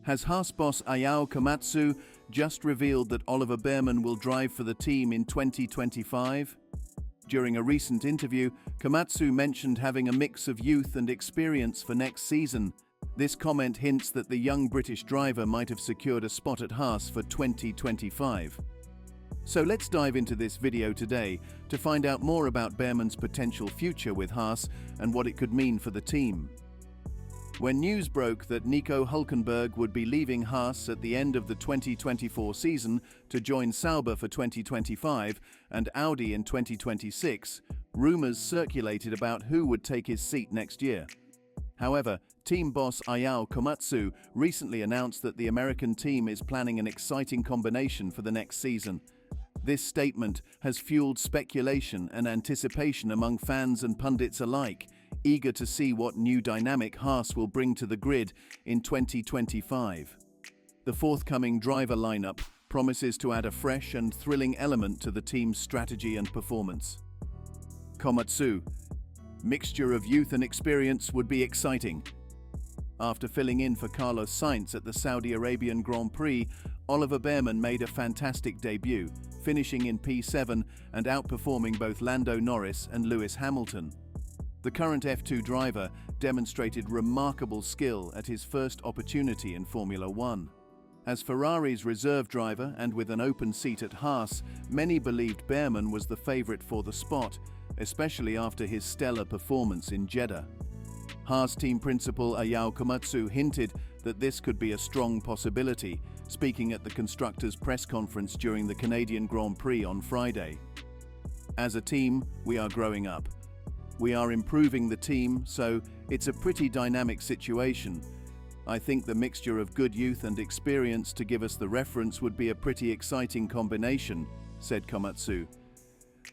Has Haas Boss Ayao Komatsu just revealed that Oliver Bearman will drive for the team in 2025? During a recent interview, Komatsu mentioned having a mix of youth and experience for next season. This comment hints that the young British driver might have secured a spot at Haas for 2025. So let's dive into this video today to find out more about Bearman's potential future with Haas and what it could mean for the team. When news broke that Nico Hulkenberg would be leaving Haas at the end of the 2024 season to join Sauber for 2025 and Audi in 2026, rumors circulated about who would take his seat next year. However, team boss Ayao Komatsu recently announced that the American team is planning an exciting combination for the next season. This statement has fueled speculation and anticipation among fans and pundits alike, eager to see what new dynamic Haas will bring to the grid in 2025. The forthcoming driver lineup promises to add a fresh and thrilling element to the team's strategy and performance. Komatsu: mixture of youth and experience would be exciting. After filling in for Carlos Sainz at the Saudi Arabian Grand Prix, Oliver Bearman made a fantastic debut, finishing in P7 and outperforming both Lando Norris and Lewis Hamilton. The current F2 driver demonstrated remarkable skill at his first opportunity in Formula One. As Ferrari's reserve driver and with an open seat at Haas, many believed Bearman was the favourite for the spot, especially after his stellar performance in Jeddah. Haas team principal Ayao Komatsu hinted that this could be a strong possibility, speaking at the constructors' press conference during the Canadian Grand Prix on Friday. As a team, we are growing up. We are improving the team, so it's a pretty dynamic situation. I think the mixture of good youth and experience to give us the reference would be a pretty exciting combination, said Komatsu.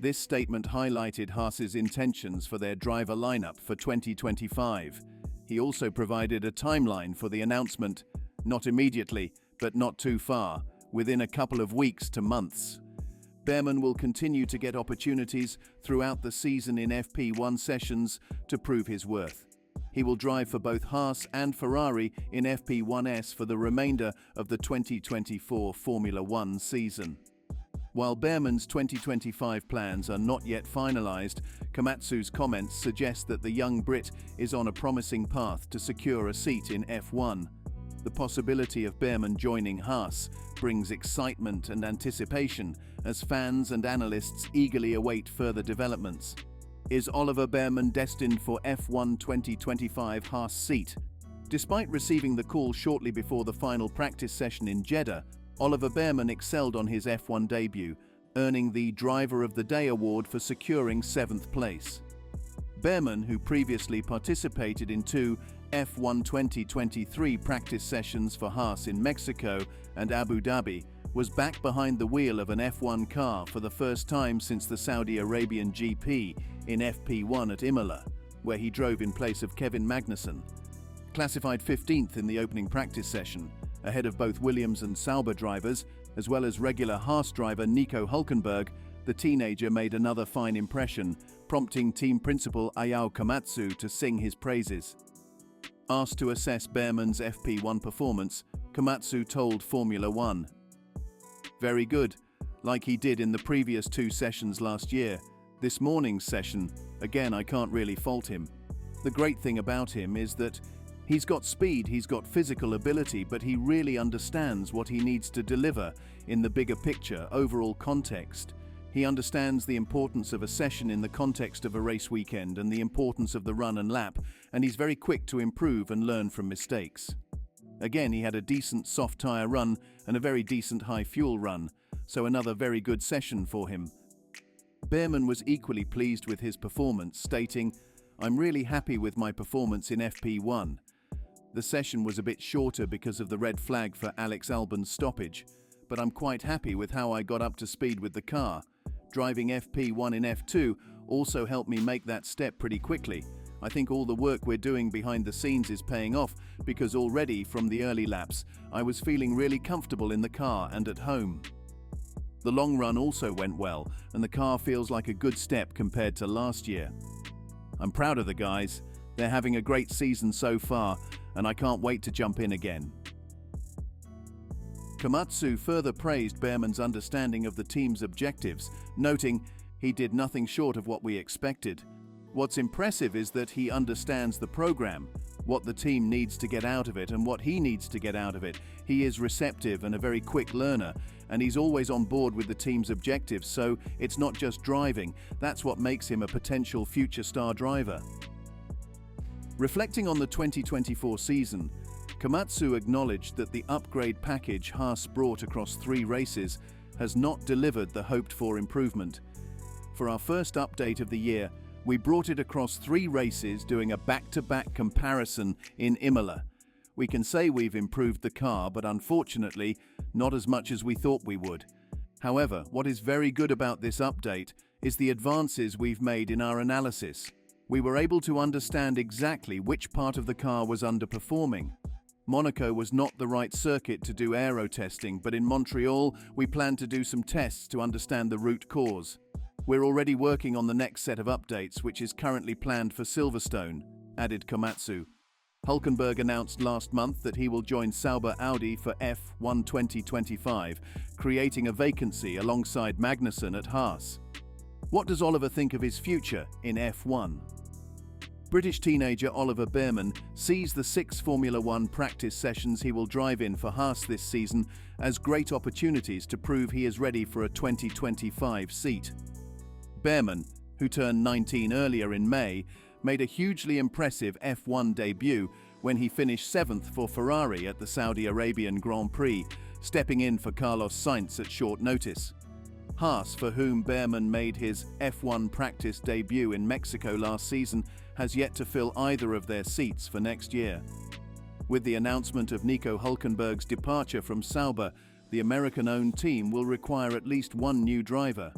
This statement highlighted Haas's intentions for their driver lineup for 2025. He also provided a timeline for the announcement, not immediately, but not too far, within a couple of weeks to months. Bearman will continue to get opportunities throughout the season in FP1 sessions to prove his worth. He will drive for both Haas and Ferrari in FP1s for the remainder of the 2024 Formula One season. While Bearman's 2025 plans are not yet finalized, Komatsu's comments suggest that the young Brit is on a promising path to secure a seat in F1. The possibility of Bearman joining Haas brings excitement and anticipation as fans and analysts eagerly await further developments. Is Oliver Bearman destined for F1 2025 Haas seat? Despite receiving the call shortly before the final practice session in Jeddah, Oliver Bearman excelled on his F1 debut, earning the Driver of the Day award for securing 7th place. Bearman, who previously participated in two F1 2023 practice sessions for Haas in Mexico and Abu Dhabi, was back behind the wheel of an F1 car for the first time since the Saudi Arabian GP in FP1 at Imola, where he drove in place of Kevin Magnussen. Classified 15th in the opening practice session, ahead of both Williams and Sauber drivers, as well as regular Haas driver Nico Hulkenberg, the teenager made another fine impression, prompting team principal Ayao Komatsu to sing his praises. Asked to assess Bearman's FP1 performance, Komatsu told Formula One, "Very good, like he did in the previous two sessions last year. This morning's session, again, I can't really fault him. The great thing about him is that he's got speed, he's got physical ability, but he really understands what he needs to deliver in the bigger picture, overall context. He understands the importance of a session in the context of a race weekend and the importance of the run and lap, and he's very quick to improve and learn from mistakes. Again, he had a decent soft tyre run and a very decent high fuel run, so another very good session for him." Bearman was equally pleased with his performance, stating, "I'm really happy with my performance in FP1. The session was a bit shorter because of the red flag for Alex Albon's stoppage, but I'm quite happy with how I got up to speed with the car. Driving FP1 in F2 also helped me make that step pretty quickly. I think all the work we're doing behind the scenes is paying off because already from the early laps, I was feeling really comfortable in the car and at home. The long run also went well, and the car feels like a good step compared to last year. I'm proud of the guys. They're having a great season so far, and I can't wait to jump in again." Komatsu further praised Bearman's understanding of the team's objectives, noting, "He did nothing short of what we expected. What's impressive is that he understands the program, what the team needs to get out of it and what he needs to get out of it. He is receptive and a very quick learner, and he's always on board with the team's objectives, so it's not just driving. That's what makes him a potential future star driver." Reflecting on the 2024 season, Komatsu acknowledged that the upgrade package Haas brought across 3 races has not delivered the hoped-for improvement. "For our first update of the year, we brought it across 3 races doing a back-to-back comparison in Imola. We can say we've improved the car, but unfortunately, not as much as we thought we would. However, what is very good about this update is the advances we've made in our analysis. We were able to understand exactly which part of the car was underperforming. Monaco was not the right circuit to do aero testing, but in Montreal, we plan to do some tests to understand the root cause. We're already working on the next set of updates, which is currently planned for Silverstone," added Komatsu. Hulkenberg announced last month that he will join Sauber Audi for F1 2025, creating a vacancy alongside Magnussen at Haas. What does Oliver think of his future in F1? British teenager Oliver Bearman sees the 6 Formula One practice sessions he will drive in for Haas this season as great opportunities to prove he is ready for a 2025 seat. Bearman, who turned 19 earlier in May, made a hugely impressive F1 debut when he finished 7th for Ferrari at the Saudi Arabian Grand Prix, stepping in for Carlos Sainz at short notice. Haas, for whom Bearman made his F1 practice debut in Mexico last season, has yet to fill either of their seats for next year. With the announcement of Nico Hulkenberg's departure from Sauber, the American-owned team will require at least 1 new driver.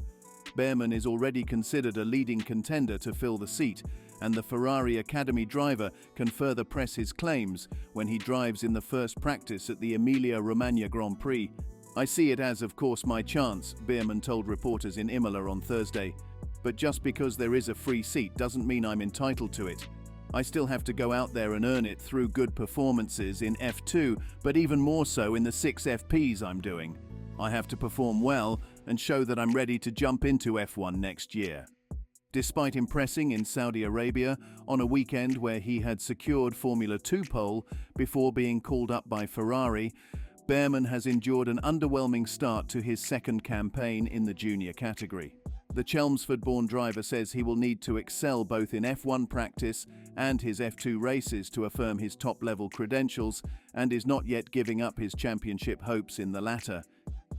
Bearman is already considered a leading contender to fill the seat, and the Ferrari Academy driver can further press his claims when he drives in the first practice at the Emilia-Romagna Grand Prix. "I see it as, of course, my chance," Bearman told reporters in Imola on Thursday. "But just because there is a free seat doesn't mean I'm entitled to it. I still have to go out there and earn it through good performances in F2, but even more so in the 6 FPs I'm doing. I have to perform well and show that I'm ready to jump into F1 next year." Despite impressing in Saudi Arabia on a weekend where he had secured Formula 2 pole before being called up by Ferrari, Bearman has endured an underwhelming start to his second campaign in the junior category. The Chelmsford-born driver says he will need to excel both in F1 practice and his F2 races to affirm his top-level credentials, and is not yet giving up his championship hopes in the latter.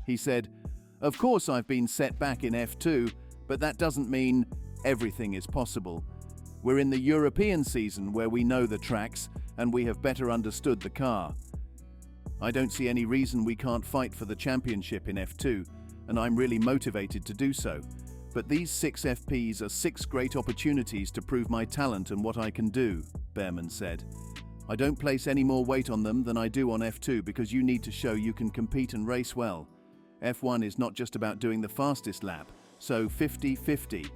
He said, "Of course I've been set back in F2, but that doesn't mean everything is possible. We're in the European season where we know the tracks and we have better understood the car. I don't see any reason we can't fight for the championship in F2, and I'm really motivated to do so. But these 6 FPs are 6 great opportunities to prove my talent and what I can do," Bearman said. "I don't place any more weight on them than I do on F2 because you need to show you can compete and race well. F1 is not just about doing the fastest lap, so 50-50.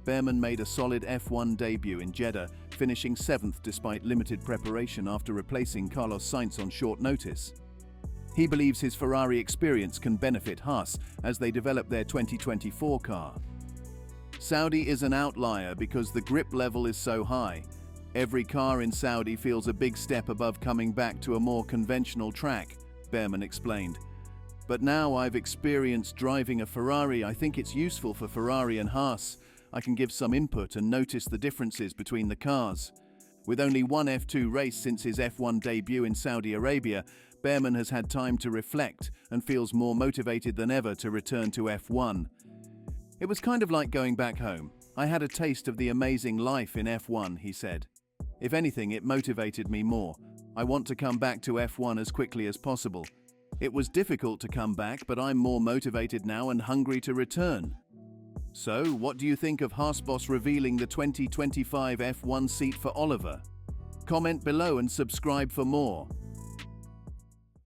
Bearman made a solid F1 debut in Jeddah, finishing 7th despite limited preparation after replacing Carlos Sainz on short notice. He believes his Ferrari experience can benefit Haas as they develop their 2024 car. "Saudi is an outlier because the grip level is so high. Every car in Saudi feels a big step above coming back to a more conventional track," Bearman explained. "But now I've experienced driving a Ferrari, I think it's useful for Ferrari and Haas. I can give some input and notice the differences between the cars." With only 1 F2 race since his F1 debut in Saudi Arabia, Bearman has had time to reflect and feels more motivated than ever to return to F1. "It was kind of like going back home. I had a taste of the amazing life in F1, he said. "If anything, it motivated me more. I want to come back to F1 as quickly as possible. It was difficult to come back, but I'm more motivated now and hungry to return." So, what do you think of Haas Boss revealing the 2025 F1 seat for Oliver? Comment below and subscribe for more.